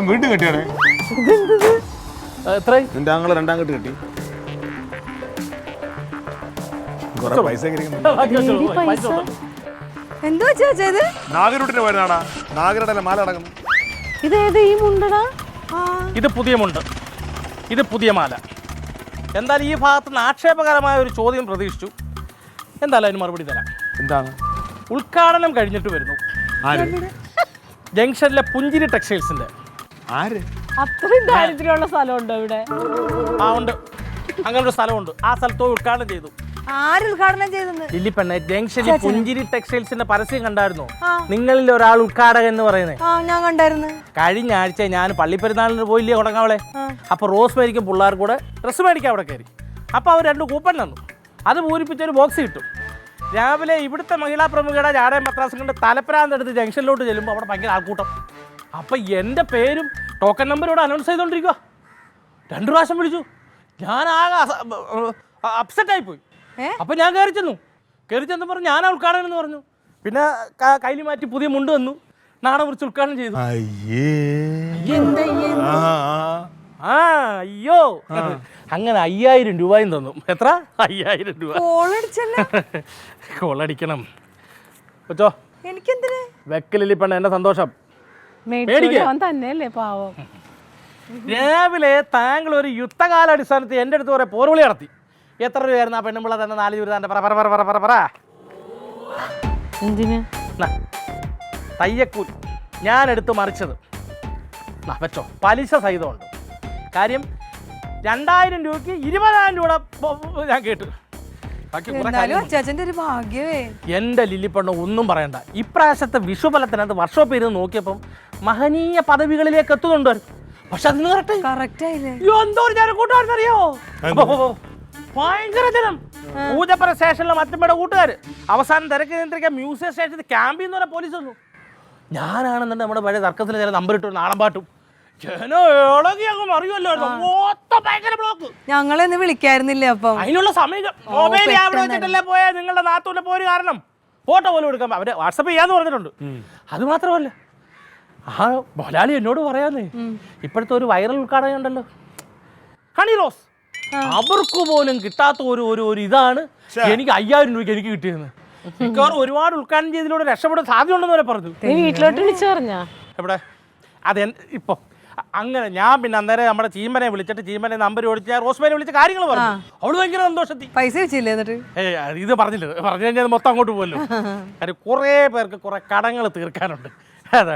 വീണ്ടും കെട്ടിയാണേ. എത്രയായി? നിന്റെ ആങ്ങള് രണ്ടാം കെട്ട് കെട്ടി. കൊറേ പൈസ എന്തോ ചേച്ചാ ഇത്? നാഗരൂട്ടിന് വരുന്നാടാ. നാഗരുടെ മാല അടങ്ങുന്നു. ഇതേത് ഈ മുണ്ടടാ? ഇത് പുതിയ മുണ്ട്, ഇത് പുതിയ മാല. എന്തായാലും ഈ ഭാഗത്ത് നിന്ന് ആക്ഷേപകരമായ ഒരു ചോദ്യം പ്രതീക്ഷിച്ചു. എന്തായാലും അതിന് മറുപടി തരാം. എന്താണ്? ഉദ്ഘാടനം കഴിഞ്ഞിട്ട് വരുന്നു ജംഗ്ഷനിലെ പുഞ്ചിരി ടെക്സ്റ്റൈൽസിന്റെ. ആര്? അത്രയും ദാരിദ്ര്യമുള്ള സ്ഥലമുണ്ടോ ഇവിടെ? ആ ഉണ്ട്, അങ്ങനെ ഒരു സ്ഥലമുണ്ട്. ആ സ്ഥലത്ത് ഉദ്ഘാടനം ചെയ്തു. ആര് ഉദ്ഘാടനം ചെയ്തെന്ന്? ലില്ലിപ്പെണ്ണെ, ജംഗ്ഷനിൽ പുഞ്ചിരി ടെക്സ്റ്റൈൽസിന്റെ പരസ്യം കണ്ടായിരുന്നോ? നിങ്ങളിൽ ഒരാൾ ഉദ്ഘാടകൻ എന്ന് പറയുന്നത്. ഞാൻ കണ്ടായിരുന്നു. കഴിഞ്ഞ ആഴ്ച ഞാൻ പള്ളിപ്പെരുന്നാളിന് പോയില്ലേ കൊടങ്ങാവളെ. അപ്പൊ റോസ് മേരിക്കും പിള്ളേർ കൂടെ ഡ്രസ്സ് മേടിക്കാൻ അവിടെ കയറി. അപ്പൊ അവർ 2 കൂപ്പൺ തന്നു. അത് പൂരിപ്പിച്ചൊരു ബോക്സ് കിട്ടും. രാവിലെ ഇവിടുത്തെ മഹിളാ പ്രമുഖയുടെ ജാടയും പത്രാസും കൊണ്ട് തലപ്പരാന്തെടുത്ത് ജംഗ്ഷനിലോട്ട് ചെല്ലുമ്പോൾ അവിടെ ഭയങ്കര ആൾക്കൂട്ടം. അപ്പം എൻ്റെ പേരും ടോക്കൺ നമ്പരോട് അനൗൺസ് ചെയ്തുകൊണ്ടിരിക്കുക. 2 പ്രാവശ്യം വിളിച്ചു. ഞാൻ ആകെ അപ്സെറ്റായിപ്പോയി. അപ്പം ഞാൻ കയറി ചെന്നു പറഞ്ഞു ഞാനാ ഉദ്ഘാടനം എന്ന് പറഞ്ഞു. പിന്നെ കയ്യിൽ മാറ്റി പുതിയ മുണ്ട് വന്നു. നാളെ കുറിച്ച് ഉദ്ഘാടനം ചെയ്തു. അയ്യോ അങ്ങനെ 5000 രൂപയും തന്നു. എത്ര? 5000 രൂപ. കോളടിക്കണം കൊച്ചോ. എനിക്കെന്തിന്? വെക്കലില്ലി പെണ്ണ എന്റെ സന്തോഷം. തന്നെയല്ലേ പാവം. രാവിലെ താങ്കൾ ഒരു യുദ്ധകാലാടിസ്ഥാനത്തിൽ എൻ്റെ അടുത്ത് കുറെ പോർവിളി നടത്തി. എത്ര രൂപയായിരുന്നു ആ പെണ്ണുമ്പിള്ള തന്നെ 4 രൂപ തന്നെ പറ. എന്തിന്? തയ്യക്കൂലി ഞാൻ എടുത്ത് മറിച്ചത്. വെച്ചോ, പലിശ സഹിതമുണ്ട്. കാര്യം 2000 രൂപയ്ക്ക് 20,000 രൂപ ഞാൻ കേട്ടു. എന്റെ ലില്ലിപ്പണ്ണ ഒന്നും പറയണ്ട. ഇപ്രാവശ്യത്തെ വിഷുഫലത്തിനകത്ത് വർക്ക്ഷോപ്പ് ചെയ്ത് നോക്കിയപ്പം മഹനീയ പദവികളിലേക്ക് എത്തുന്നുണ്ട്. പക്ഷെ അതിന് എന്തോ കൂട്ടുകാരനറിയോ? ഭയങ്കര ജനം. പൂജപ്പുര സ്റ്റേഷനിലെ മറ്റമ്മയുടെ കൂട്ടുകാര് അവസാനം തിരക്ക് നിയന്ത്രിക്കാൻ മ്യൂസിയം സ്റ്റേഷനിൽ ക്യാമ്പിൽ നിന്ന് പറഞ്ഞ പോലീസ് വന്നു. ഞാനാണെന്നുണ്ട് നമ്മുടെ പഴയ തർക്കത്തിൽ ചില നമ്പർ ഇട്ടു നാടൻ പാട്ടും. ഞങ്ങളെന്ന് വിളിക്കായിരുന്നില്ലേ? അപ്പം അതിനുള്ള സമയം മൊബൈൽ അവിടെ വെച്ചിട്ടല്ലേ പോയാൽ നിങ്ങളുടെ നാത്തൂന്റെ പോര് കാരണം ഫോട്ടോ പോലും എടുക്കാൻ അവര് വാട്സപ്പ് ചെയ്യാന്ന് പറഞ്ഞിട്ടുണ്ട്. അത് മാത്രമല്ല ആ മൊലാളി എന്നോട് പറയാന്നേ, ഇപ്പോഴത്തെ ഒരു വൈറൽ ഉദ്ഘാടനം ഉണ്ടല്ലോ ഹണി റോസ്, അവർക്ക് പോലും കിട്ടാത്ത ഒരു ഇതാണ് എനിക്ക് 5000 രൂപയ്ക്ക് എനിക്ക് കിട്ടിയെന്ന്. മിക്കവാറും ഒരുപാട് ഉദ്ഘാടനം ചെയ്തതിലൂടെ രക്ഷപ്പെടാൻ സാധ്യതയുണ്ടെന്ന് വരെ പറഞ്ഞു. വീട്ടിലോട്ട് വിളിച്ചു പറഞ്ഞാ എവിടെ അത് ഇപ്പൊ അങ്ങനെ ഞാൻ പിന്നെ അന്നേരം നമ്മുടെ ചീമനെ വിളിച്ചിട്ട് ചീമനെ നമ്പർ ഓടിച്ച് റോസ്മേനെ വിളിച്ച കാര്യങ്ങൾ പറഞ്ഞു. അവള് ഭയങ്കര സന്തോഷത്തി. പൈസ വെച്ചില്ലേ എന്നിട്ട്? ഇത് പറഞ്ഞു കഴിഞ്ഞാൽ മൊത്തം അങ്ങോട്ട് പോകല്ലോ. കാര്യം കുറെ പേർക്ക് കുറെ കടങ്ങൾ തീർക്കാനുണ്ട്. അതാണ്.